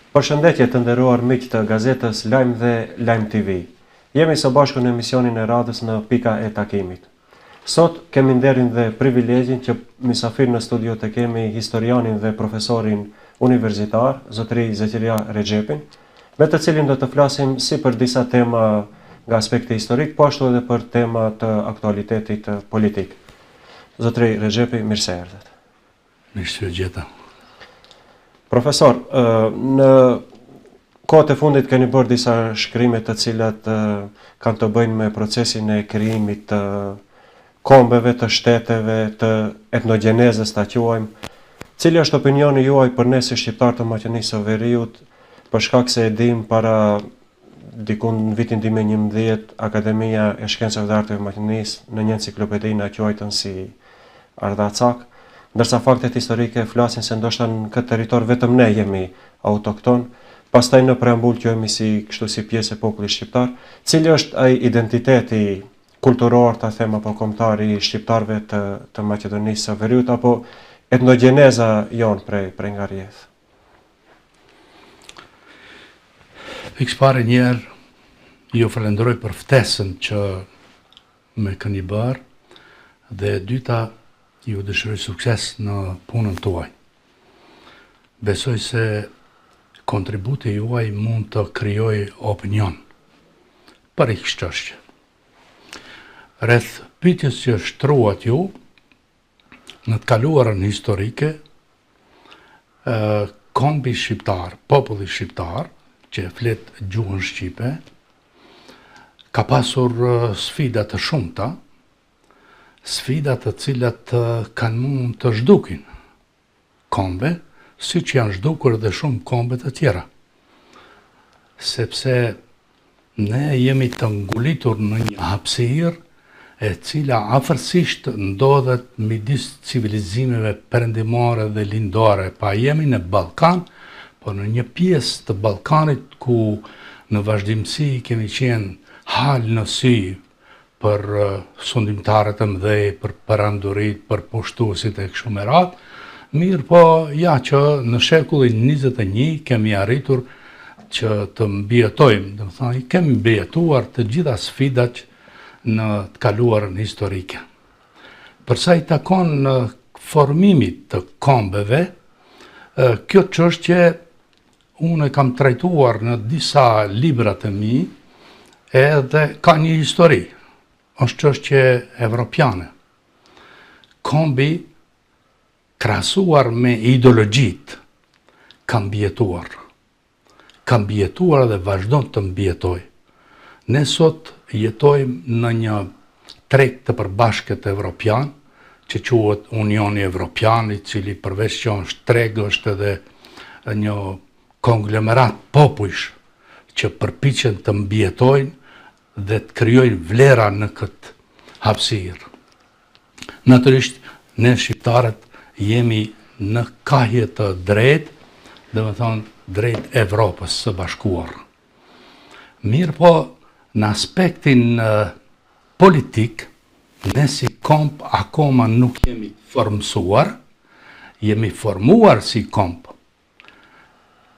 Përshëndetje të nderuar miq të gazetës Lajm dhe Lajm TV. Jemi së bashku në emisionin e radhës në pika e takimit. Sot kemi nderin dhe privilegjin që mysafir në studio të kemi historianin dhe profesorin universitar, zotëri Zeqeria Rexhepin, me të cilin do të flasim si për disa tema nga aspekti historik, po ashtu edhe për tema të aktualitetit politik. Zotëri Rexhepi, mirë se erdhët. Mirë se gjeta. Profesor, në kohët e fundit keni bërë disa shkrime të cilat kanë të bëjnë me procesin e krijimit të kombeve, të shteteve, të etnogjenezës ta quajmë. Cili është opinioni juaj për ne si shqiptar të Maqedonisë së Veriut, për shkak se e dim para dikun në vitin 2011 Akademia e Shkencave dhe Arteve të Maqedonisë në një enciklopedi na quajtën si ardhacak, ndërsa faktet historike flasin se ndoshta në këtë territor vetëm ne jemi autokton, pastaj në preambull quhemi si pjesë e popullit shqiptar. Cili është ai identiteti kulturor, ta them apo kombëtar i shqiptarëve të Maqedonisë së Veriut apo etnogjeneza jon prej nga rrjedh? Pikëparë njerë ju falenderoj për ftesën që me keni bërë dhe dyta ju dëshiroj sukses në punën tuaj. Besoj se kontributi juaj mund të krijojë opinion për X çështje. Rreth pyetjes që shtruat ju në të kaluarën historike, kombi shqiptar, populli shqiptar, që flet gjuhën shqipe, ka pasur sfida të shumta, sfida të cilat kanë mund të zhdukin kombe, si që janë zhdukur dhe shumë kombe të tjera. Sepse ne jemi të ngulitur në një hapësirë e cila afërsisht ndodhet midis civilizimeve perëndimore dhe lindore, pa jemi në Ballkan, por në një pjesë të Ballkanit ku në vazhdimsi kemi qenë hal në sy për sundimtarët të mëdhej, për perandorit, për pushtuesit e kështu me radhë, mirë po ja që në shekullin 21 kemi arritur që të mbijetojmë, dhe më thënë, kemi mbijetuar të gjitha sfidat në të kaluarën historike. Përsa i takon në formimit të kombeve, kjo çështje unë e kam trajtuar në disa libra të mi, edhe ka një histori. Është çështje evropiane. Kombi krahasuar me ideologjit ka mbijetuar. Ka mbijetuar dhe vazhdon të mbijetojë. Ne sot jetojmë në një treg të përbashkët evropian, që quhet Unioni Evropian, i cili përveç që është treg, është edhe një konglomerat popujsh që përpiqen të mbijetojnë dhe të krijojnë vlera në këtë hapësirë. Natyrisht, ne shqiptarët jemi në kahje të drejtë, dhe më thonë drejt Evropës së Bashkuar. Mirë po, në aspektin politik, ne si komp akoma nuk jemi formsuar, jemi formuar si komp,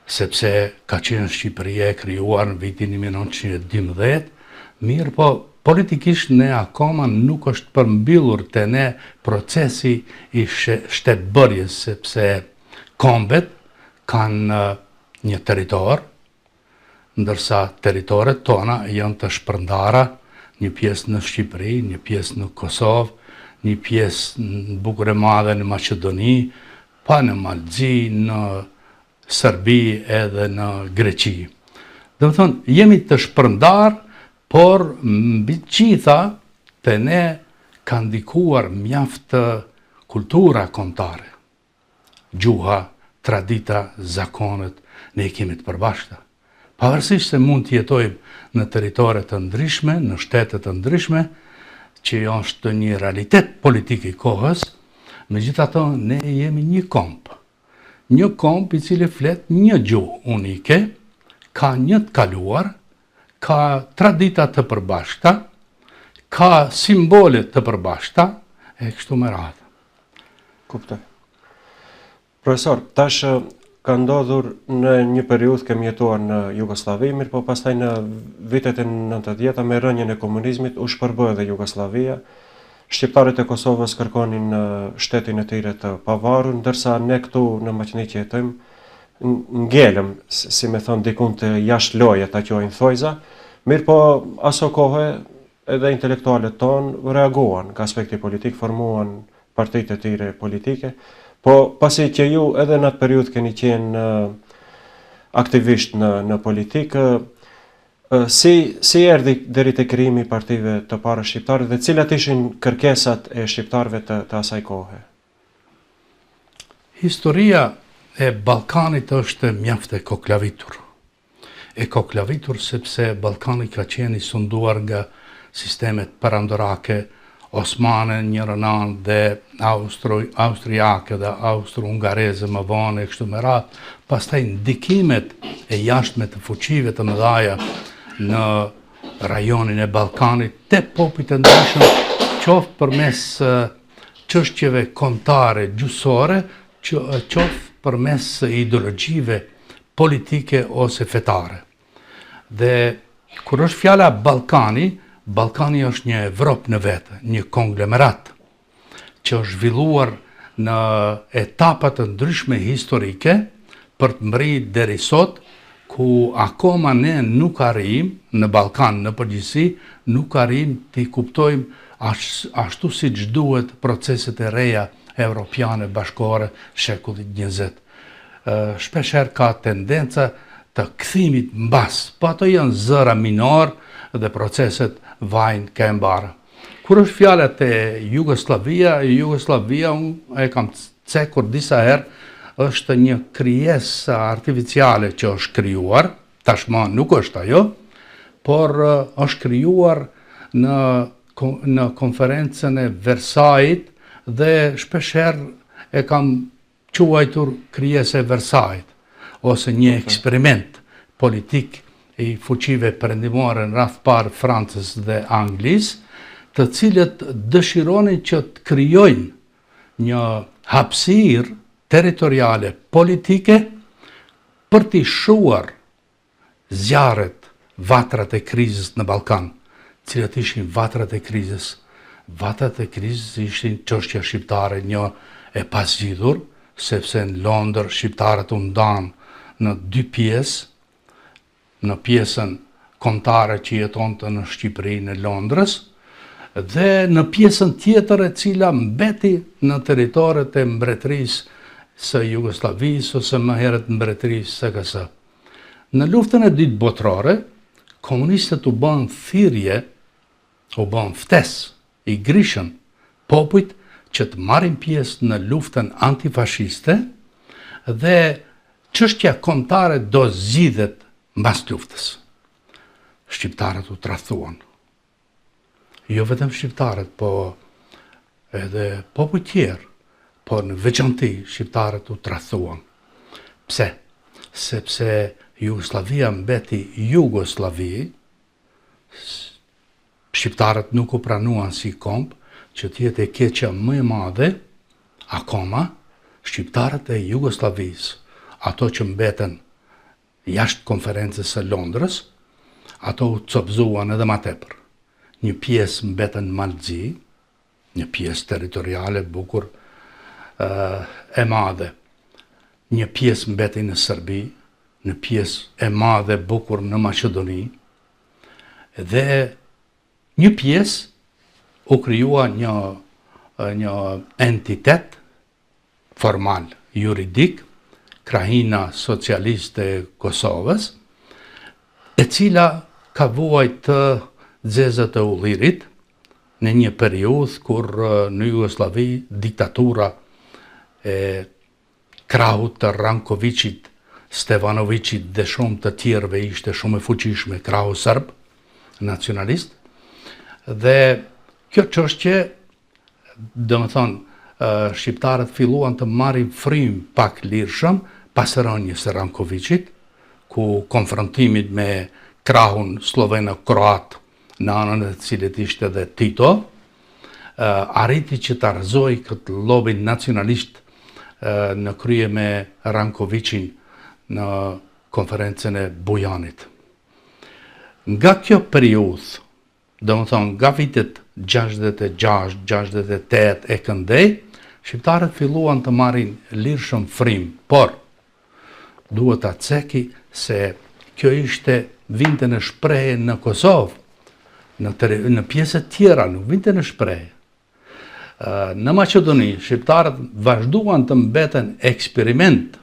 sepse ka qenë Shqipëria e krijuar në vitin 1912, mirë po, politikisht ne akoma nuk është përmbyllur të ne procesi i shtetbërjes, sepse kombet kanë një territor, ndërsa territoret tona janë të shpërndara, një pjesë në Shqipëri, një pjesë në Kosovë, një pjesë në Bukër e Madhe në Maqedoni, pa në Malxi, në Serbi edhe në Greqi. Dhe më thonë, jemi të shpërndar, por mbi gjitha të ne ka ndikuar mjaft kultura kombëtare. Gjuha, tradita, zakonet, ne kemi të përbashkëta. Pavarësisht se mund të jetojmë në territore të ndryshme, në shtete të ndryshme, që është një realitet politik i kohës, megjithatë ne jemi një komb. Një komb i cili flet një gjuhë unike, ka një të kaluar, ka tradita të përbashkëta, ka simbole të përbashkëta, e kështu me radhë. Kuptoj. Profesor, tash ka ndodhur në një periudhë kemi jetuar në Jugosllavi, mirë po pastaj në vitet e 90-ta me rënjen e komunizmit u shpërbë edhe Jugosllavia. Shqiptarët e Kosovës kërkonin shtetin e tyre të pavarur, ndërsa ne këtu në Maqeni që jetojmë ngelëm, si me thonë dikun të jashtë loje ta quajnë thojza, mirë po aso kohë edhe intelektualet tonë reaguan nga aspekti politik, formuan partitë e tyre politike, po pasi që ju edhe në atë periudhë keni qenë aktivisht në politikë, si erdhi deri te krijimi i partive të para shqiptare dhe cilat ishin kërkesat e shqiptarëve të asaj kohe? Historia e Ballkanit është mjaft e koklavitur. E koklavitur sepse Ballkani ka qenë i sunduar nga sistemet perandorake, Osmane njërën anë dhe Austriake dhe Austro-Ungareze më vonë e kështu me radhë, pastaj ndikimet e jashtme të fuqive të mëdhaja në rajonin e Ballkanit te popujt e ndryshëm, qoftë përmes çështjeve kombëtare gjusore, qoftë përmes ideologjive politike ose fetare. Dhe kur është fjala Ballkani është një Evropë në vetë, një konglomerat që është zhvilluar në etapa të ndryshme historike për të mbërritur deri sot, ku akoma ne nuk arrijm në Ballkan në përgjithësi, nuk arrijm të kuptojmë ashtu siç duhet proceset e reja evropiane bashkore shekullit 20. Shpeshherë ka tendenca të kthimit mbas, po ato janë zëra minor dhe proceset vajnë ka e mbarë. Kur është fjala te Jugoslavia unë e kam cekur disa herë, është një krijesë artificiale që është krijuar, tashmë nuk është ajo, por është krijuar në konferencën e Versailles dhe shpeshherë e kam quajtur krijesë e Versailles, ose një eksperiment politik i fuqive perëndimore në radh parë Francës dhe Anglisë, të cilët dëshironin që të krijojnë një hapësirë territoriale politike për t'i shuar zjarret, vatrat e krizës në Ballkan. Cilat ishin vatrat e krizës? Vatrat e krizës ishin çështja shqiptare, një e pasgjidhur, sepse në Londër shqiptarët u ndanë në dy pjesë, në pjesën kombëtare që jetonte në Shqipëri në Londrës dhe në pjesën tjetër e cila mbeti në territoret e mbretërisë së Jugosllavisë ose më herët mbretërisë SKS. Në luftën e dytë botërore, komunistët u bën thirrje, u bën ftesë, i grishën popujt që të marrin pjesë në luftën antifashiste dhe çështja kombëtare do zgjidhet mbas luftës. Shqiptarët u tradhtuan. Jo vetëm shqiptarët, po edhe popujt tjerë, po në veçanti shqiptarët u tradhtuan. Pse? Sepse Jugoslavia mbeti Jugosllavi, shqiptarët nuk u pranuan si kombë, që t'jetë e keqja më e madhe, akoma, shqiptarët e Jugoslavisë, ato që mbeten jashtë konferencës së Londrës, ato u copëzuan edhe më tepër. Një pjesë mbeten në Malzi, një pjesë territoriale bukur e madhe. Një pjesë mbeti në Serbi, një pjesë e madhe bukur në Maqedoni, dhe një pjesë u krijua një entitet formal, juridik, Krajina Socialiste e Kosovës, e cila ka vuajt të zezët e ullirit në një periudhë kur në Jugosllavi diktatura e krahut të Rankovicit, Stevanovićit dhe shumë të tjerëve ishte shumë e fuqishme, krahu serb, nacionalist, dhe kjo çështje, domethënë, shqiptarët filluan të marrin frym pak lirshëm pas rënjes së Rankovicit, ku konfrontimit me krahun sloveno-kroat në anën e cilit ishte edhe Tito, arriti që të argëzoi këtë lobin nacionalist në krye me Rankovicin në konferencën e Bujanit. Nga kjo periudhë, do më thonë, nga vitet 66, 68 e këndej, shqiptarët filluan të marrin lirshëm frim, por duhet ta ceki se kjo ishte vinte në shprehje në Kosovë, në pjesët tjera nuk vinte në shprehje. Në Maqedoni, shqiptarët vazhduan të mbeten eksperiment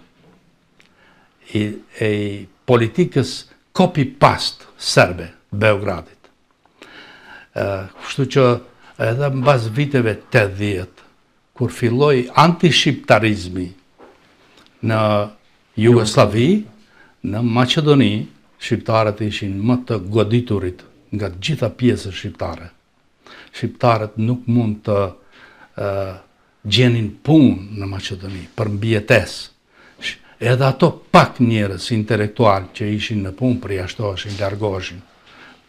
e politikës copy-paste serbe, Beogradit. Kështu që edhe mbas viteve 80, kur filloi antishqiptarizmi në Jugosllavi, në Maqedoni, shqiptarët ishin më të goditurit nga të gjitha pjesët shqiptare. Shqiptarët nuk mund të gjenin punë në Maqedoni për mbijetesë. Edhe ato pak njerëz intelektual që ishin në punë përjashtoheshin, largoheshin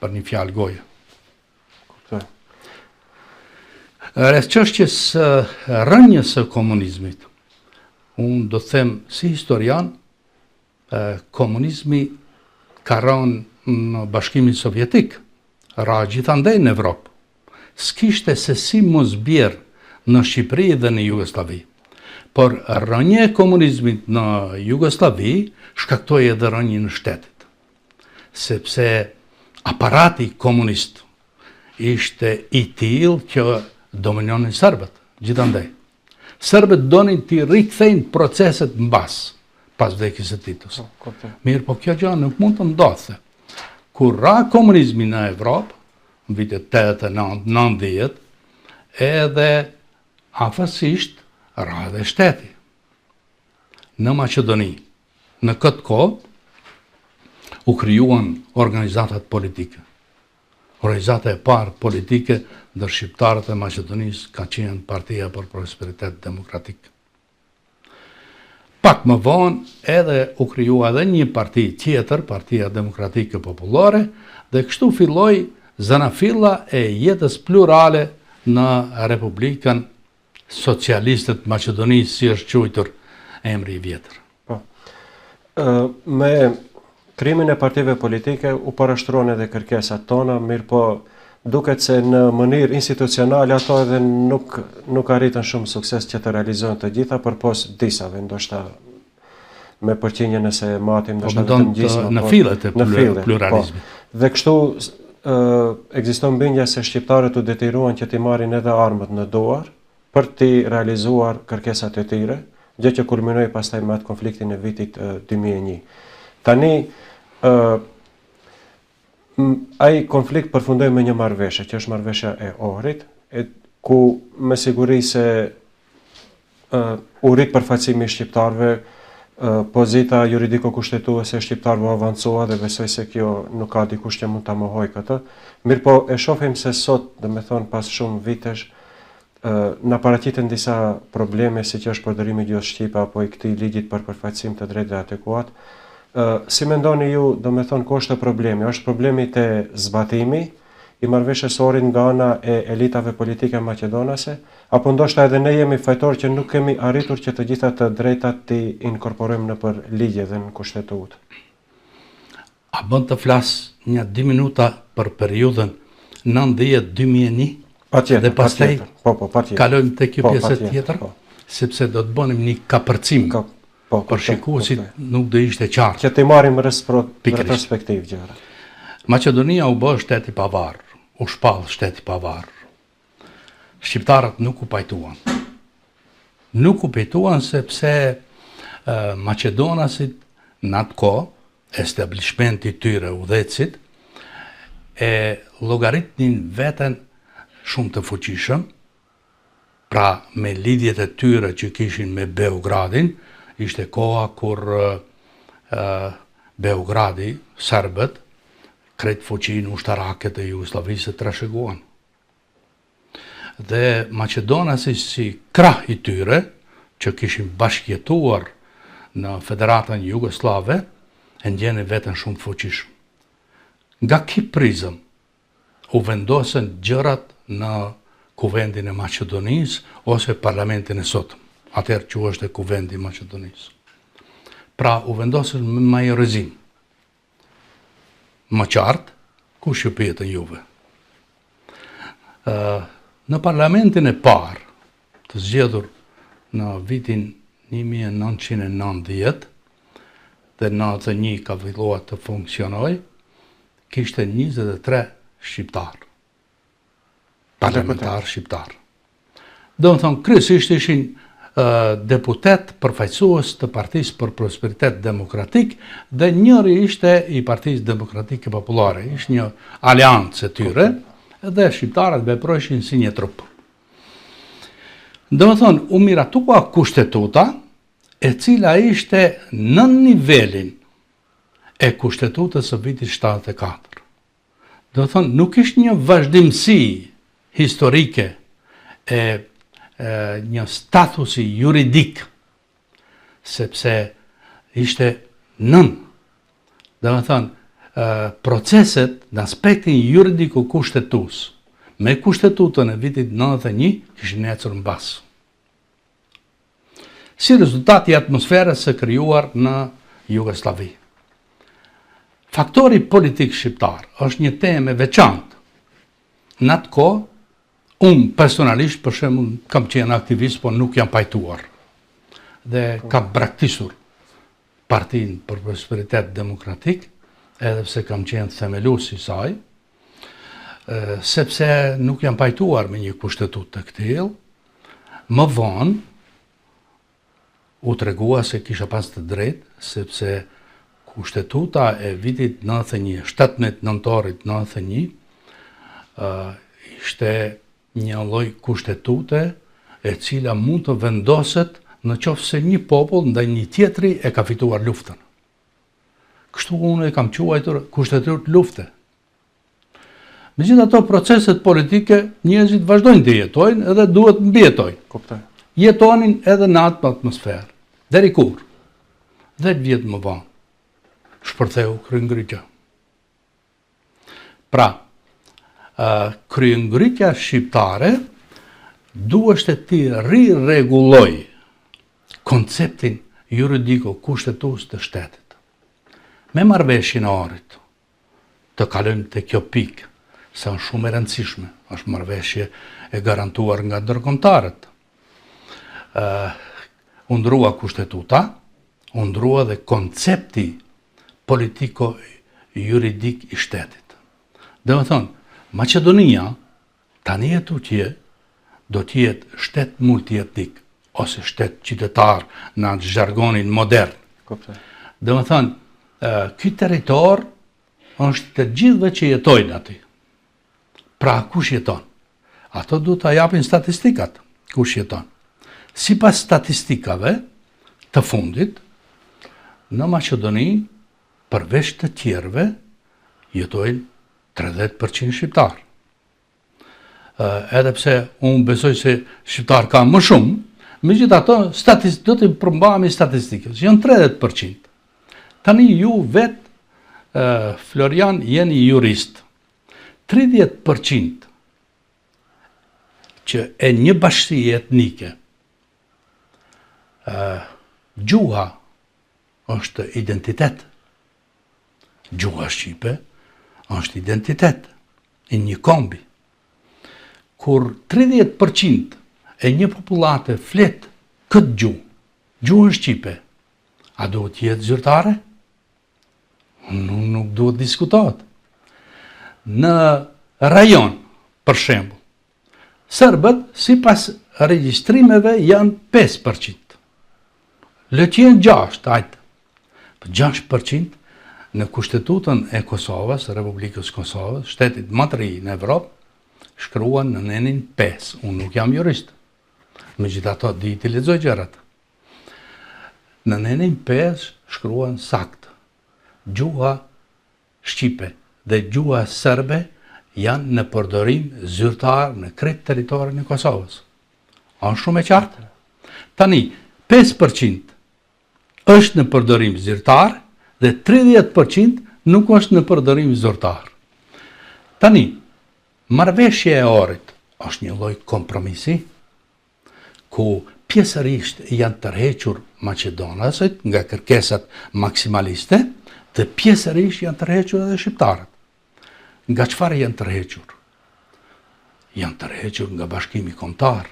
për një fjalë goje. Rreth çështjes rënjes së komunizmit, unë do të them si historian, komunizmi ka rënë në Bashkimin Sovjetik, ra gjithandej në Evropë. S'kishte se si mos bjerë në Shqipëri dhe në Jugoslavi. Por rënje e komunizmit në Jugoslavi shkaktoi edhe rënje në shtetit. Sepse aparati komunist ishte i tillë që dominonin serbët, gjithandej. Serbët donin t'i rikthejnë proceset mbas, pas vdekjes së Titos. Mirë, po kjo gjë nuk mund të ndodhte. Kur ra komunizmi në Evropë, në vitet 80-90, edhe afërsisht ra edhe shteti. Në Maqedoni, në këtë kohë, u krijuan organizatat politike. Organizata e parë politike ndër shqiptarët e Maqedonisë ka qenë Partia për Prosperitet Demokratik. Pak më vonë edhe u krijua edhe një parti tjetër, Partia Demokratike Popullore, dhe kështu filloi zanafilla e jetës plurale në Republikën Socialiste të Maqedonisë, si është quajtur emri i vjetër. Me krimin e partive politike u parashtruan edhe kërkesat tona, mirë po duket se në mënyrë institucionale ato edhe nuk arritën shumë sukses që të realizohen të gjitha, përpos disave, ndoshta me përqinje nëse matim, ndoshta vetëm gjysmë në fillet e pluralizmit. Dhe kështu ekziston bindja se shqiptarët u detyruan që t'i marrin edhe armët në duar për t'i realizuar kërkesat e tyre, gjë që kulminoi pastaj me atë konfliktin e vitit 2001. Tani ai konflikt përfundoi me një marrëveshje, që është marrëveshja e Ohrit, ku me siguri se u rit përfaqësimi i shqiptarëve, pozita juridiko-kushtetuese e shqiptarëve avancua dhe besoj se kjo nuk ka dikush që mund ta mohojë këtë. Mirë po e shohim se sot, domethënë pas shumë vitesh, na paraqiten disa probleme siç është përdorimi i gjuhës shqipe apo i këtij ligjit për përfaqësim të drejtave adekuat. Si mendoni ju, domethënë, ku është problemi? Është problemi te zbatimi i marrëveshjes Ohrit nga ana e elitave politike maqedonase, apo ndoshta edhe ne jemi fajtor që nuk kemi arritur që të gjitha të drejtat t'i inkorporojmë nëpër ligje dhe në kushtetutë? A bën të flas një 2 minuta për periudhën 90-2001? Dhe pastaj kalojmë te kjo pjesë tjetër, sepse do të bënim një kapërcim. Për shikuesit nuk do ishte qartë. Që t'i marrim retrospektiv gjëra. Maqedonia u bë shteti pavarur, u shpall shteti pavarur. Shqiptarët nuk u pajtuan. Nuk u pajtuan sepse maqedonasit në atë kohë, establishmenti i tyre, udhëhecit, e llogaritnin veten shumë të fuqishëm, pra me lidhjet e tyre që kishin me Beogradin. Ishte koha kur Beogradi, serbët, krejt fuqinë ushtarake të Jugosllavisë trashëguan. Dhe maqedonasit si krah i tyre, që kishin bashkjetuar në Federatën Jugoslave, e ndjenin veten shumë fuqishëm. Nga ky prizëm u vendosen gjërat në Kuvendin e Maqedonisë ose Parlamentin e sotëm. atëherë që është e kuvendi i Maqedonisë. Pra u vendosën me majorizim. Më qartë, kush ju pyetën juve? Në parlamentin e parë, të zgjedhur në vitin 1990 dhe 91 ka filluar të funksionoj, kishte 23 shqiptar, parlamentar shqiptar. Do më thonë, kryesisht ishin deputet përfaqësues të Partisë për Prosperitet Demokratik dhe njëri ishte i Partisë Demokratike Popullare, ishte një aleancë e tyre dhe shqiptarët veprojshin si një trup. Do më thonë, u miratua kushtetuta e cila ishte në nivelin e kushtetutës së vitit 74. Do më thonë, nuk ishte një vazhdimsi historike e një statusi juridik, sepse ishte nën. Dhe me thënë, proceset në aspektin juridiku kushtetus, me kushtetutën e vitit 91, kishin ecur në basë. Si rezultat i atmosferës së krijuar në Jugosllavi. Faktori politik shqiptar është një temë e veçantë. Në atë kohë, unë personalisht, për shembull, kam qenë aktivist, por nuk jam pajtuar. Dhe kam braktisur Partinë për Prosperitet Demokratik, edhe pse kam qenë themelues i saj, sepse nuk jam pajtuar me një kushtetutë të këtillë. Më vonë u tregua se kisha pas të drejtë, sepse kushtetuta e vitit 91, 17 nëntorit 91, ishte një lloj kushtetute e cila mund të vendoset në qoftë se një popull ndaj një tjetri e ka fituar luftën. Kështu unë e kam quajtur kushtetutë lufte. Megjithatë, proceset politike njerëzit vazhdojnë të jetojnë edhe duhet mbijetojnë. Kuptoj. Jetonin edhe në atë atmosferë. Deri kur? 10 vjet më vonë. Shpërtheu kryengrytja. Pra, kryengrytja shqiptare duhet të rirregulloj konceptin juridiko kushtetues të shtetit. Me marrëveshjen e Ohrit, të kalojmë te kjo pikë, sa është shumë e rëndësishme, është marrëveshje e garantuar nga ndërkombëtarët. U ndrua kushtetuta, u ndrua dhe koncepti politiko-juridik i shtetit. Dhe më thonë, Maqedonia, tani e tutje, do t'jetë shtet multietnik, ose shtet qytetar në atë zhargonin modern. Dhe më thonë, ky territor është të gjithëve që jetojnë aty. Pra, kush jeton? Ato du të japin statistikat, kush jeton. Sipas statistikave të fundit, në Maqedoni, përveç të tjerëve, jetojnë 30% shqiptar. Edhe pse unë besoj se shqiptar ka më shumë, megjithatë do të përmbahemi statistikës, janë 30%. Tani ju vetë, Florian, jeni jurist. 30% që e një bashkësie etnike, gjuha është identitet. Gjuha shqipe është identitet, i një kombi. Kur 30% e një popullate flet këtë gjuhën shqipe, a duhet jetë zyrtare? Nuk duhet diskutohet. Në rajon, për shembull, serbët, sipas regjistrimeve, janë 5%. Le të jenë 6%, ajtë. 6% në kushtetutën e Kosovës, Republikës Kosovës, shtetit më të ri në Evropë, shkruan në nenin 5. Unë nuk jam jurist. Megjithatë, di të lexoj gjërat. Në nenin 5 shkruan sakt. Gjuha shqipe dhe gjuha serbe janë në përdorim zyrtar në krejt territorin e Kosovës. Është shumë e qartë. Tani, 5% është në përdorim zyrtar dhe 30% nuk është në përdorim zyrtar. Tani, marrëveshja e Ohrit është një lloj kompromisi ku pjesërisht janë tërhequr maqedonasit nga kërkesat maksimaliste, dhe pjesërisht janë tërhequr edhe shqiptarët. Nga çfarë janë tërhequr? Janë tërhequr nga Bashkimi Kombëtar,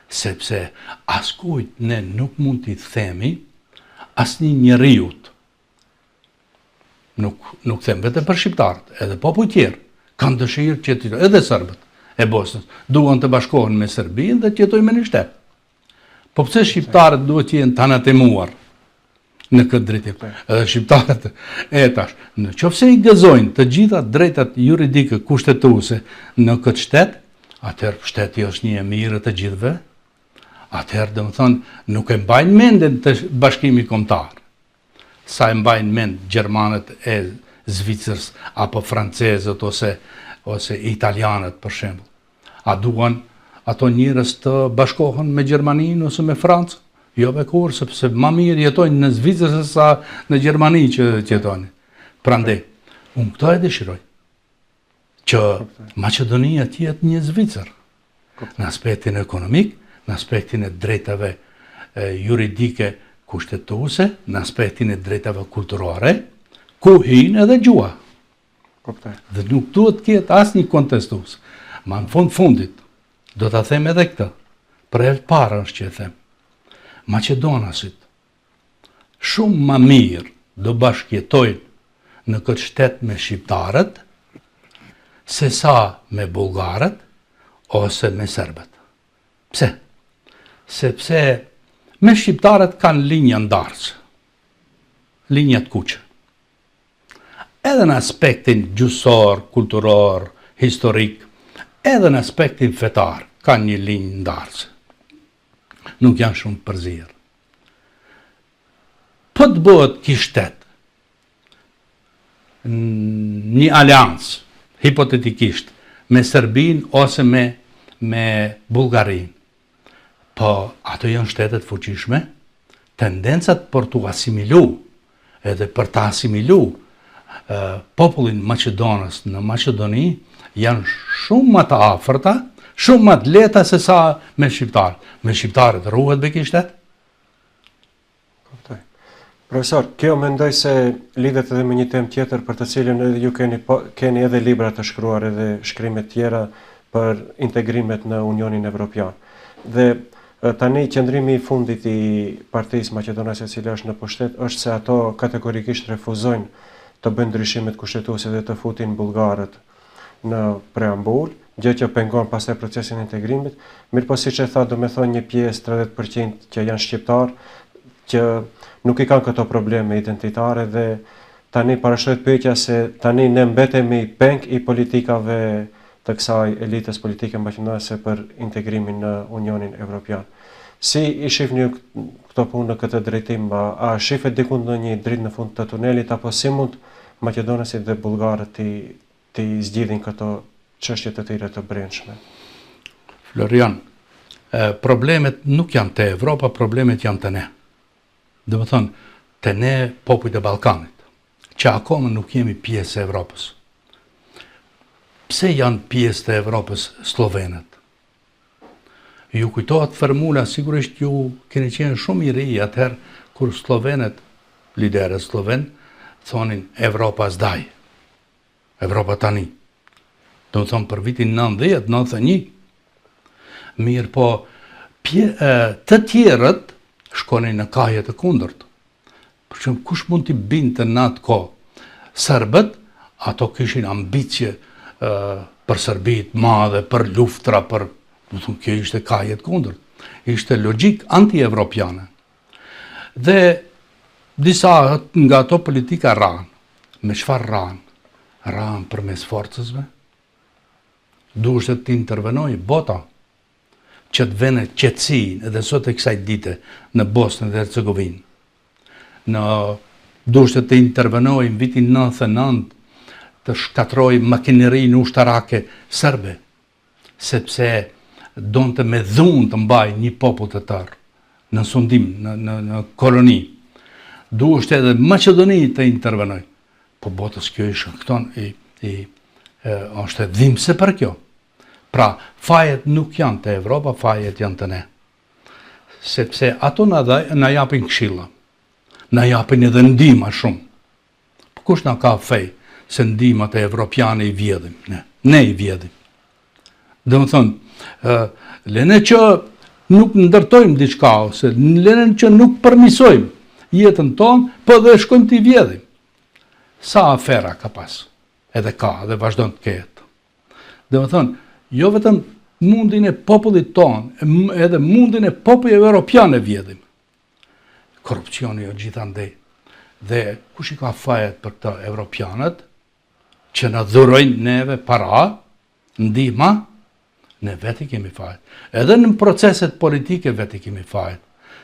sepse askujt ne nuk mund t'i themi asnjë njeriut. Nuk them vetëm për shqiptarët, edhe popull tjerë kanë dëshirë që të edhe serbët e Bosnës duan të bashkohen me Serbinë dhe të jetojnë me një shtetë. Po pse shqiptarët duhet të jenë të anatemuar në këtë drejtim? Edhe shqiptarët tash, në qofse i gëzojnë të gjitha drejtat juridike kushtetuese në këtë shtet, atëherë shteti është një e mirë të gjithëve. Atëherë domethënë nuk e mbajnë mendin të Bashkimi Kombëtar, sa e mbajnë mend gjermanët e Zvicrës apo francezët ose italianët për shembull. A duan ato njerëz të bashkohen me Gjermaninë ose me Francën? Jo be kur, sepse më mirë jetojnë në Zvicër se sa në Gjermani që jetojnë. Prandaj, unë këto e dëshiroj, që Maqedonia të jetë një Zvicër, në aspektin ekonomik, në aspektin e drejtave juridike kushtetuese, në aspektin e drejtave kulturore, ku hinë edhe gjua. Dhe nuk duhet ketë asnjë kontestues. Ma në fundit, do ta them edhe këtë, për herë të parë është që e them. Maqedonasit shumë më mirë do bashkëjetojnë në këtë shtet me shqiptarët, se sa me bullgarët ose me serbët. Pse? Sepse me shqiptarët kanë linja ndarës, linja të kuqe. Edhe në aspektin gjusor, kulturor, historik, edhe në aspektin fetar, kanë një linjë ndarës. Nuk janë shumë përzirë. Po të bëhet kishtet një aleancë, hipotetikisht, me Serbinë ose me Bullgarinë, po ato janë shtetet fuqishme, tendencat për t'u asimilu, edhe për të asimilu popullin Maqedonës në Maqedoni, janë shumë më të afërta, shumë më të lehta se sa me shqiptarët. Me shqiptarët ruhet be kishtet? Profesor, kjo mendoj se lidhet edhe me një temë tjetër për të cilën edhe ju keni edhe libra të shkruar edhe shkrimet tjera për integrimet në Unionin Evropian. Dhe tani qëndrimi i fundit i Partisë Maqedonisë e cila është në pushtet është se ato kategorikisht refuzojnë të bëjnë ndryshimet kushtetuese dhe të futin bullgarët në preambull, gjë që pengon pastaj procesin e integrimit. Mirë po siç e tha, do me thonë një pjesë 30% që janë shqiptar, që nuk i kanë këto probleme identitare dhe tani parashtrohet pyetja se tani ne mbetemi peng i politikave të kësaj elitës politike maqedonase për integrimin në Unionin Evropian. Si i shihni këto punë në këtë drejtim? A shifet diku ndonjë dritë në fund të tunelit, apo si mund maqedonasit dhe bullgarët të zgjidhin këto çështje të tjera të brendshme? Florian, problemet nuk janë te Evropa, problemet janë te ne. Dhe më thonë, te ne popujt e Ballkanit, që akoma nuk jemi pjesë e Evropës. Pse janë pjesë të Evropës slovenët? Ju kujtohet formula, sigurisht ju keni qenë shumë i ri atëherë kur slovenët, liderët sloven, thonin Evropa zdaj, Evropa tani. Do të thonë për vitin 90-91. Mirë po, të tjerët shkonin në kaje të kundërt. Për që kush mund t'i binte në atë kohë? Serbët, ato kishin ambicje për Serbit madhe, për luftra, kjo ishte kaje të kundërt. Ishte logjik anti-evropiane. Dhe disa nga ato politika ranë. Me çfarë ranë? Ranë përmes forcësve. Duhet të intervenoj bota që të vënë qetësinë edhe sot e kësaj dite në Bosnën dhe Hercegovinë. Duhet të intervenoj në vitin 99 të shkatroj makinerinë ushtarake serbe, sepse donte me dhunë të mbaj një popull të tërë në sundim, në koloni. Duhet edhe Maqedoni të intervenoj. Po botës kjo ishë këton është dhimbse për kjo. Pra, fajet nuk janë të Evropa, fajet janë të ne. sepse ato na japin këshilla, na japin edhe ndihma shumë. Po kush na ka fej se ndihmat e evropiane i vjedhim? Ne i vjedhim. Domethënë, lene që nuk ndërtojmë diçka, ose lene që nuk përmisojmë jetën tonë, po dhe shkojmë t'i vjedhim. Sa afera ka pas, edhe ka, dhe vazhdon të ketë. Domethënë, jo vetëm mundin e popullit tonë, edhe mundin e popullit evropian e vjedhim. Korupcioni jo gjithandej. Dhe kush i ka fajet për këta evropianët, që na dhurojnë neve para, ndihma, ne veti kemi fajet. Edhe në proceset politike veti kemi fajet.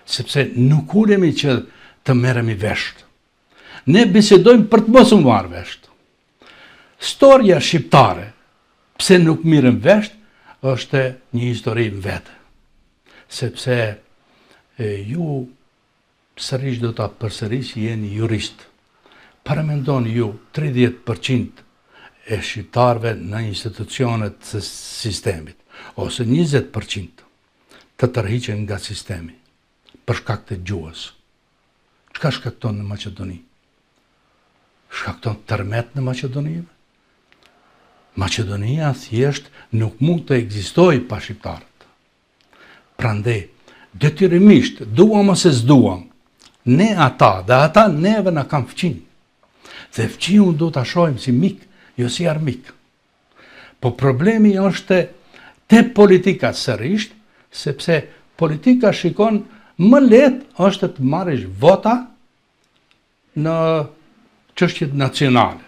Sepse nuk ulemi që të merremi vesh. Ne bisedojmë për të mos u marrë vesh. Storia shqiptare, pse nuk mirëm vesh, është një histori në vete. Sepse ju sërish do ta përsëris jeni jurist. Paramendoni ju 30% e shqiptarëve në institucionet të sistemit, ose 20% të tërhiqen nga sistemi, për shkak të gjuhës. Çka shkakton në Maqedoni? Shkakton tërmet në Maqedoni? Maqedonia thjesht nuk mund të ekzistojë pa shqiptarët. Prandaj, detyrimisht, duam ose s'duam, ne ata dhe ata neve na kanë fqinj. Dhe fqinjun do ta shohim si mik, jo si armik. Po problemi është te politika sërish, sepse politika shikon më lehtë është të marrësh vota në çështjet nacionale.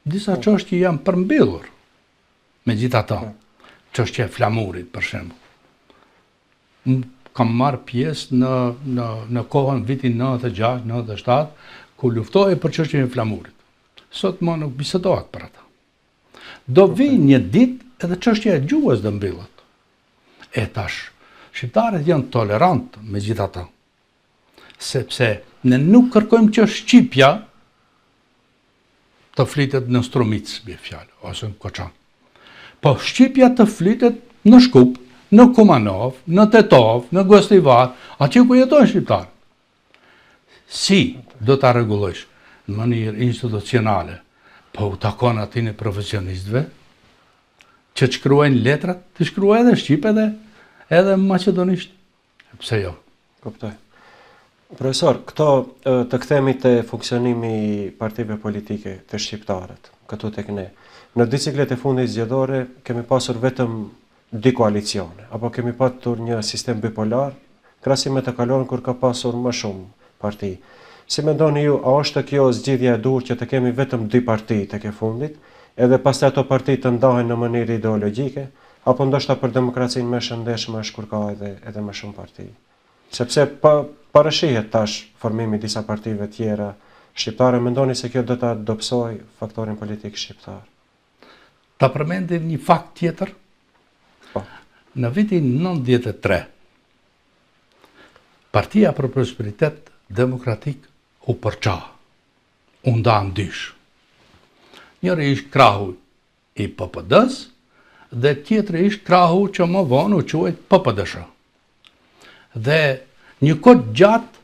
Disa çështje janë përmbyllur. Megjithatë, çështja e flamurit për shembull. Kam marrë pjesë në kohën vitin 96-97, ku luftohej për çështjen e flamurit. Sot më nuk bisedohet për ata. Do vi një ditë edhe çështja e gjuhës do mbyllet. E tash, shqiptarët janë tolerantë megjithatë. Sepse ne nuk kërkojmë që Shqipja të flitet në Strumic, bie fjalë, ose në Koçan. Po Shqipja të flitet në Shkup, në Kumanov, në Tetov, në Gostivar, aty ku jetojnë shqiptarë. Si do ta rregullosh në mënyrë institucionale? Po u takon aty në profesionistëve që të shkruajnë letrat, të shkruajnë edhe shqip edhe maqedonisht. Pse jo? Kuptoj. Profesor, këto të kthehemi te funksionimi i partive politike të shqiptarët, këtu tek ne. Në dy ciklet e fundit zgjedhore kemi pasur vetëm dy koalicione, apo kemi patur një sistem bipolar, krahasim me të kaluarën kur ka pasur më shumë parti. Si mendoni ju, a është kjo zgjidhja e duhur që të kemi vetëm dy parti tek e fundit, edhe pastaj ato parti të ndahen në mënyrë ideologjike, apo ndoshta për demokracinë më shëndetshme është kur ka edhe më shumë parti? Sepse parashihet tash formimi i disa partive tjera shqiptare, mendoni se kjo do ta dobësoj faktorin politik shqiptar? Ta përmendim një fakt tjetër? Po. Në vitin 93, Partia për Prosperitet Demokratik u përqa, u nda në dysh. Njëri ishte krahu i PPD-s dhe tjetri ishte krahu që më vonë u quajt PPD-sh. Dhe një kohë gjatë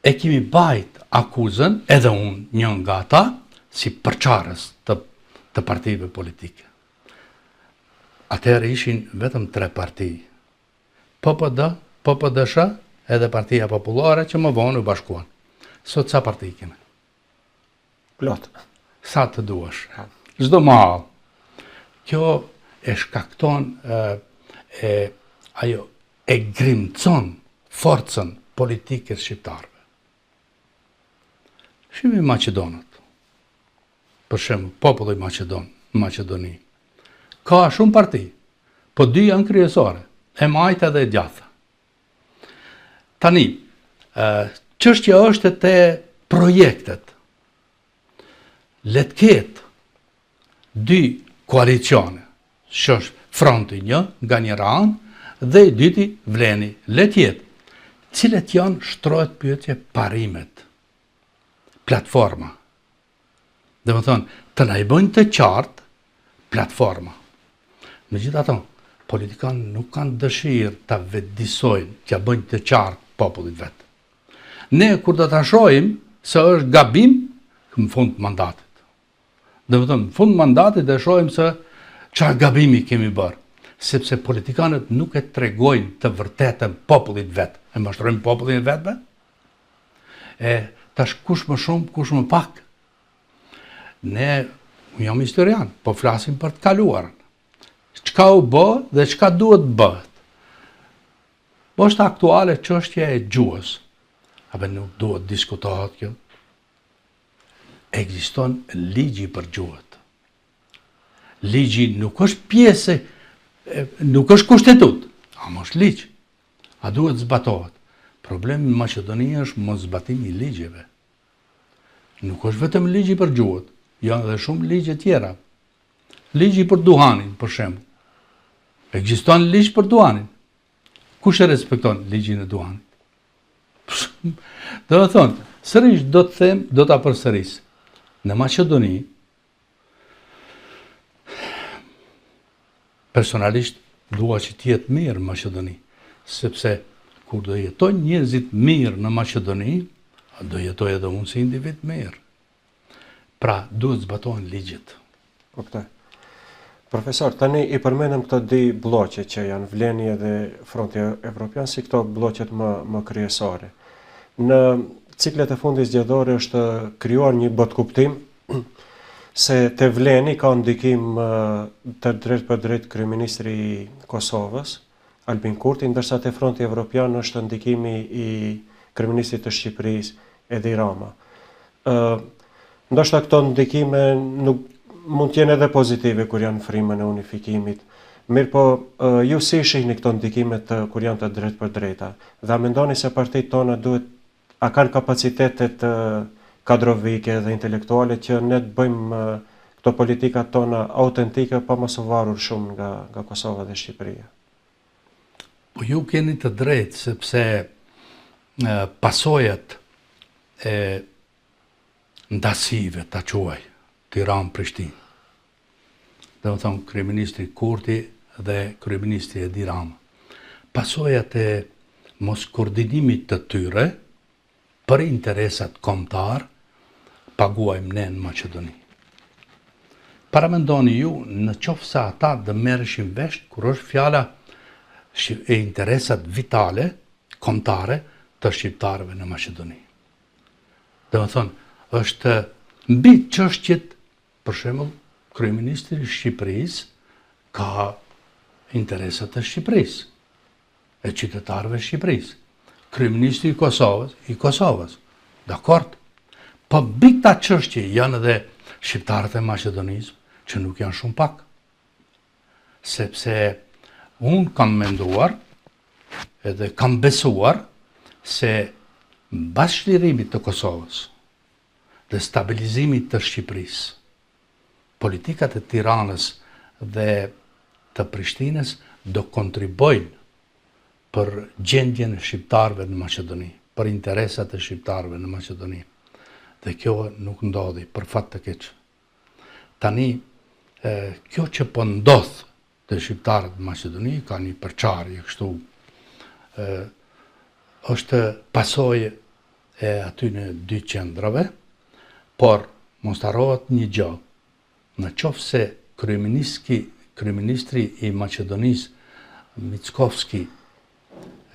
e kemi bajt akuzën, edhe unë një nga ata, si përqarës të partive politike. Atëherë ishin vetëm 3 parti. PPD, PPD-sh edhe Partia Popullore që më vonë u bashkuan. Sot sa parti kemi? Plot. Sa të duash. Çdo mahall. Kjo e shkakton ajo e grimcon forcën politike shqiptarëve. Shihemi Maqedonët. Për shembull, populli Maqedoni. Ka shumë parti, po 2 janë kryesore, e majta dhe e djatha. Tani, çështja është te projektet. Le të ketë 2 koalicione, që është fronti një nga njëra anë dhe i dyti vleni. Le të jetë, cilet janë shtrohet pyetje parimet, platforma. Dhe më thonë, të na i bëjnë të qartë platforma. Megjithatë, politikanë nuk kanë dëshirë ta vetëdijsojnë, t'ja bëjnë të qartë popullit vetë. Ne kur do ta shohim se është gabim në fund të mandatit. Dhe më thënë, në fund mandatit dhe shohim se çfarë gabimi kemi bërë, sepse politikanët nuk e tregojnë të vërtetën popullit vetë. E mashtrojmë popullin vetëve? E tash kush më shumë, kush më pak? Ne, unë jam historian, po flasim për të kaluarën. Çka u bë dhe çka duhet bëhet. Po është aktuale çështja e gjuhës. Apo nuk duhet diskutohet kjo? Ekziston ligji për gjuhët. Ligji nuk është pjesë, nuk është kushtetut, ama është ligj. A duhet zbatohet? Problemi në Maqedoni është mos zbatimi i ligjeve. Nuk është vetëm ligji për gjuhët, janë edhe shumë ligje tjera. Ligji për duhanin, për shembull. Ekziston ligj për duhanin. Kush e respekton ligjin e duhanit? Do të thonë, sërish do të them, do ta përsëris. Në Maqedoni, personalisht dua që të jetë mirë në Maqedoni, sepse kur do jetojnë njerëzit mirë në Maqedoni, do jetoj edhe unë si individ mirë. Pra, duhet zbatohen ligjet. Kuptoj. Profesor, tani i përmenem këto dy bloqe që janë Vllenia dhe Fronti Evropian si këto bloqet më kryesore. Në ciklet e fundit zgjedhore është krijuar një botkuptim se te Vlleni ka ndikim të drejt për drejt kryeministri i Kosovës, Albin Kurti, ndërsa te Fronti Evropian është ndikimi i kryeministrit të Shqipërisë, Edi Rama. Ndoshta këto ndikime nuk mund të jenë edhe pozitive kur janë frymën e unifikimit. Mirë po, ju si shihni këto ndikimet kur janë të drejt për drejta? Dhe a mendoni se partitë tona a kanë kapacitetet kadrovike dhe intelektuale që ne të bëjmë këto politikat tona autentike pa mos u varur shumë nga Kosova dhe Shqipëria? Po ju keni të drejtë sepse pasojat e ndasive ta quaj Tiranë-Prishtinë. Dhe më thonë kryeministri Kurti dhe kryeministri Edi Rama. Pasojat e mos koordinimit të tyre për interesat kombëtar paguajmë ne në Maqedoni. Paramendoni ju në qoftë se ata dhe merreshin vesh kur është fjala e interesat vitale kombëtare të shqiptarëve në Maqedoni. Dhe më thonë, është mbi çështjet, për shembull, kryeministri i Shqipërisë ka interesat të Shqipërisë, e qytetarëve të Shqipërisë. Kryeministri i Kosovës, dakord. Po mbi këta çështje janë edhe shqiptarët e Maqedonisë, që nuk janë shumë pak. Sepse unë kam menduar edhe kam besuar se mbas çlirimit të Kosovës dhe stabilizimit të Shqipërisë, politikat e Tiranës dhe të Prishtinës do kontribojnë për gjendjen e shqiptarëve në Maqedoni, për interesat e shqiptarëve në Maqedoni. Dhe kjo nuk ndodhi, për fat të keq. Tani, kjo që po ndodh të shqiptarët në Maqedoni, ka një përçarje kështu, është pasojë e aty në dy qendrave, por mos harrohet një gjë. Në qoftë se kryeministri i Maqedonisë Mickovski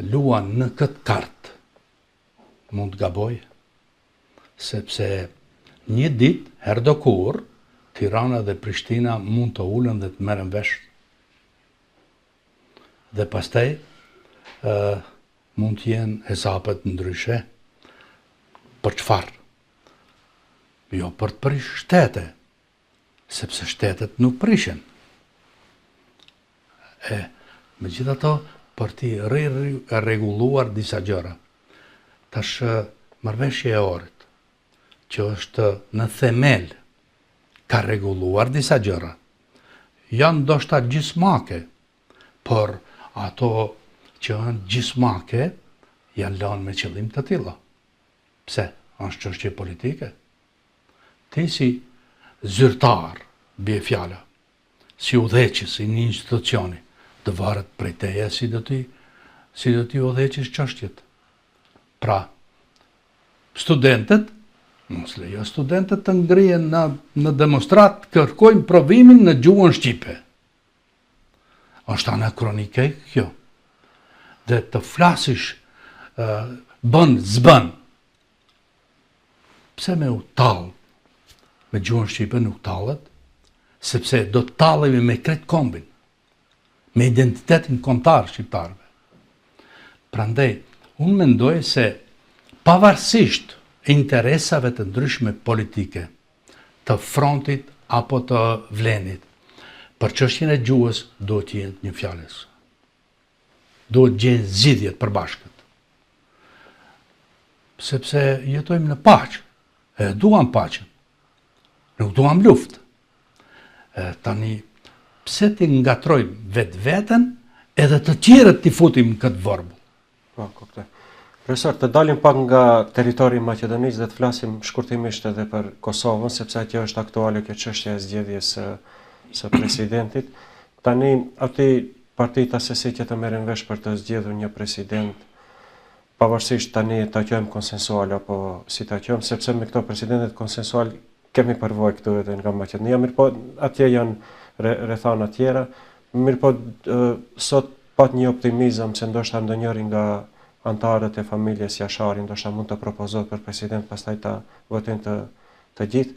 luan në këtë kartë, mund të gabojë, sepse një ditë, herdokur, Tirana dhe Prishtina mund të ulen dhe të merren vesh. Dhe pastaj mund të jenë hesapet ndryshe. Për çfarë? Jo për të prish shtete, sepse shtetet nuk prishen. Megjithatë, për të rregulluar disa gjëra. Tash marrëveshja e Ohrit, që është në themel, ka rregulluar disa gjëra. Janë ndoshta gjysmake, por ato që janë gjysmake janë lënë me qëllim të tilla. Pse? Është çështje politike. Ti si zyrtar, bie fjala, si udhëheqës i një institucioni, Të varet prej teje si do t'i udhëheqish çështjet. Pra, studentët, mos lejo studentët të ngrihen në demonstrat, kërkojnë provimin në gjuhën shqipe. Është anakronike kjo. Dhe të flasish bën zbën. Pse me u tall me gjuhën shqipe nuk tallet? Sepse do të tallemi me krejt kombin, me identitetin kombëtar shqiptarëve. Prandaj, unë mendoj se pavarësisht interesave të ndryshme politike, të frontit apo të vlenit, për çështjen e gjuhës duhet të jetë një fjalës. Duhet gjenë zgjidhjet përbashkët. Sepse jetojmë në paqë, e duam paqën, nuk duam luftë. Tani, pse ti ngatrojmë vetveten edhe të tjerët t'i futim këtë vorbull? Po, kuptoj. Profesor, të dalim pak nga territori i Maqedonisë dhe të flasim shkurtimisht edhe për Kosovën, sepse atje është aktuale kjo çështje e zgjedhjes së presidentit. Tani, aty partitë asesi që të merren vesh për të zgjedhur një president, pavarësisht tani ta quajmë konsensual apo si ta quajmë, sepse me këto presidentet konsensual kemi përvojë këtu edhe nga Maqedonia, mirëpo atje janë rrethana tjera, mirëpo sot pat një optimizëm se ndoshta ndonjëri nga antarët e familjes Jashari ndoshta mund të propozohet për president, pastaj ta votojnë të gjithë.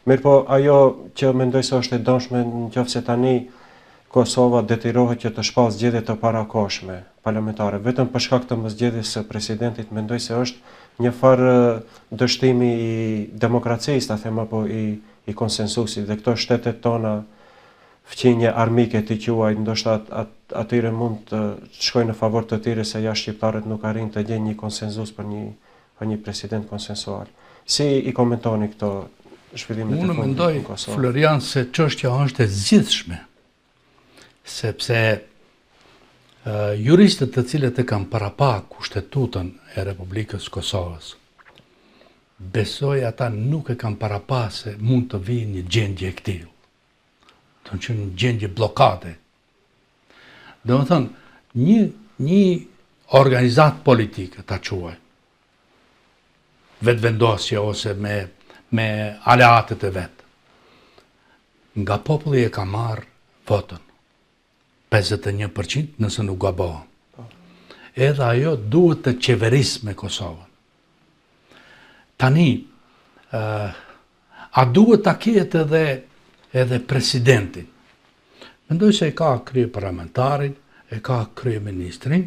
Mirëpo ajo që mendoj se është e dëmshme nëse tani Kosova detyrohet që të shpallë zgjedhje të parakohshme parlamentare, vetëm për shkak të mosgjedhjes së presidentit, mendoj se është një farë dështimi i demokracisë, ta them, apo i konsensusit, dhe këto shtetet tona fqinje armike t'i quaj, ndoshta atyre mund të shkojnë në favor të tyre se jashtë shqiptarët nuk arrin të gjejnë një konsensus për një president konsensual. Si i komentoni këto zhvillimet e fundit në Kosovë? Unë mendoj, Florian, se çështja është e zgjidhshme, sepse juristët të cilët e kanë parapa kushtetutën e Republikës Kosovës, besoj ata nuk e kanë parapa se mund të vijë një gjendje e këtij. Të në qenë një gjendje blokade. Dhe më thënë, një organizat politike, ta quaj, vetëvendosje ose me aleatët e vetë, nga populli e ka marrë votën, 51% nëse nuk gabohen. Edhe ajo duhet të qeverisë me Kosovën. Tani, a duhet ta ketë edhe presidentin? Mendoj se e ka krye parlamentarin, e ka krye ministrin,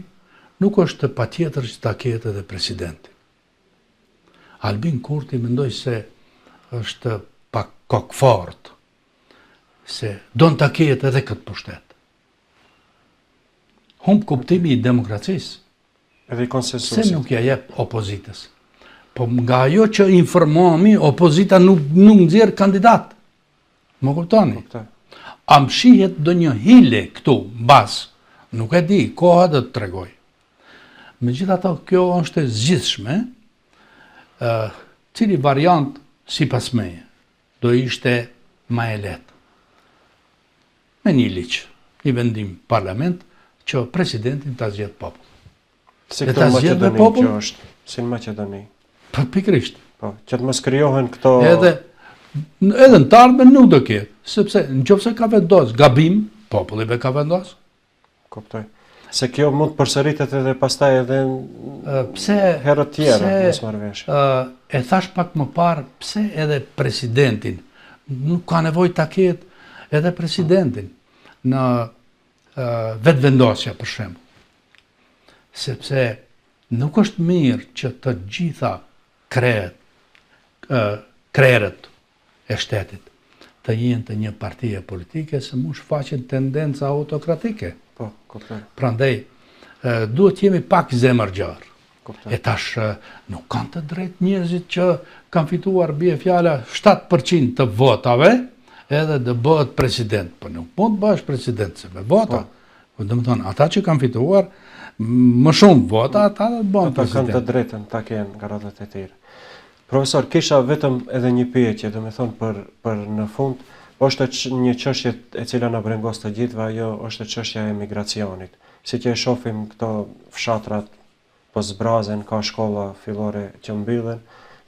nuk është patjetër që ta ketë edhe presidentin. Albin Kurti mendoj se është pak kokfort, se don ta ketë edhe këtë pushtet. Humb kuptimi i demokracisë. Edhe i konsensusit. Se nuk ja jep opozitës. Po nga ajo që informohemi, opozita nuk nxjerr kandidat. Më kuptoni? A më shihet ndonjë hile këtu mbas? Nuk e di, koha do të tregoj. Megjithatë, kjo është e zgjidhshme. Cili variant sipas meje do ishte më e lehtë? Me një ligj, një vendim parlament që presidentin ta zgjedh popull. Si këto në Maqedoni që është, si në Maqedoni. Po pikërisht. Po, që të mos krijohen këto. Edhe në të ardhmen nuk do ketë, sepse nëse ka vendos gabim, populli be ka vendos. Kuptoj. Se kjo mund të përsëritet edhe pastaj edhe herë të tjera, mos marrëvesh. E thash pak më parë, pse edhe presidentin nuk ka nevojë ta ketë edhe presidentin në vetëvendosja, për shembull. Sepse nuk është mirë që të gjitha krerët e shtetit të jenë të një partije politike, se mund shfaqen tendenca autokratike. Po, kuptoj. Prandaj duhet jemi pak zemërgjar. E tash nuk kanë të drejtë njerëzit që kanë fituar bie fjala 7% të votave, edhe të bëhet president. Po nuk mund të bëhesh president se me vota. Po do të thonë, ata që kanë fituar më shumë vota, ata do të bëhen president. Ata kanë të drejtën ta kenë nga radhët e tyre. Profesor, kisha vetëm edhe një pyetje, do të thonë për në fund, është një çështje e cila na brengos të gjithëve, ajo është çështja e emigracionit. Si që e shohim këto fshatrat po zbrazen, ka shkolla fillore që mbyllen,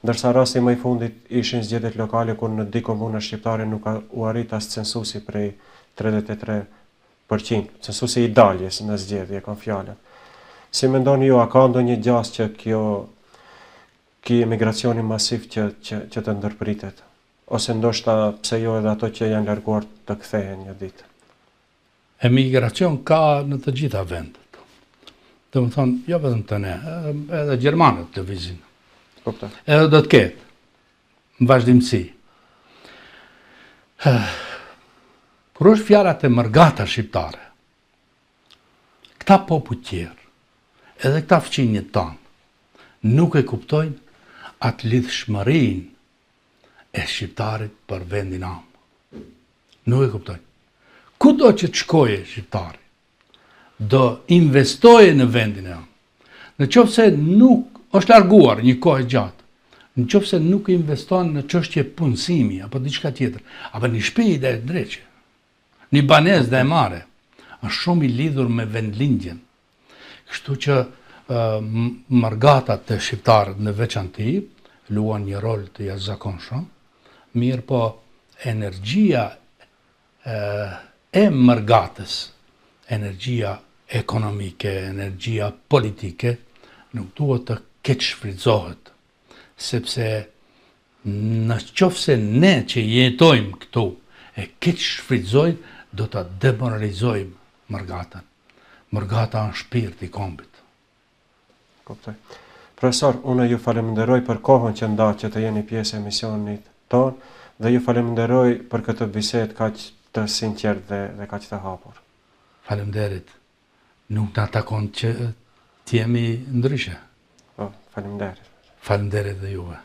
ndërsa rasti më i fundit ishin zgjedhjet lokale ku në di komuna shqiptare nuk u arrit as censusi prej 33%, censusi i daljes në zgjedhje, kam fjalën. Si mendoni ju, a ka ndonjë gjasë që ky emigracioni masiv që të ndërpritet? Ose ndoshta pse jo edhe ato që janë larguar të kthehen një ditë? Emigracion ka në të gjitha vendet. Dhe më thonë, jo vetëm të ne, edhe Gjermanët të vizin. Kuptoj. Edhe do të ketë, në vazhdimësi. Kur është fjalat e mërgata shqiptare, këta popull tjerë, edhe këta fqinjët tanë, nuk e kuptojnë atë lidhshmërinë e shqiptarit për vendin amë. Nuk e kuptojnë. Kudo që të shkoje shqiptari, do investoje në vendin e amë. Në qoftë se nuk është larguar një kohë gjatë, në qoftë se nuk investon në çështje punësimi, apo diçka tjetër, apo një shtëpi dhe dreqe, një banesë dhe e mare, është shumë i lidhur me vendlindjen. Kështu që mërgatat të shqiptarët në veçanti luan një rol të jashtëzakonshëm, mirë po energjia e mërgatës, energjia ekonomike, energjia politike, nuk duhet të keq shfrytëzohet, sepse në qoftë se ne që jetojmë këtu e keq shfrytëzojmë, do të demoralizojmë mërgatën. Mërgata është shpirti i kombit. Kuptoj. Profesor, unë ju falenderoj për kohën që nda që të jeni pjesë e emisionit tonë dhe ju falenderoj për këtë bisedë kaq të sinqert dhe kaq të hapur. Faleminderit. Nuk na takon që t'jemi ndryshe. Po, faleminderit. Faleminderit dhe juve.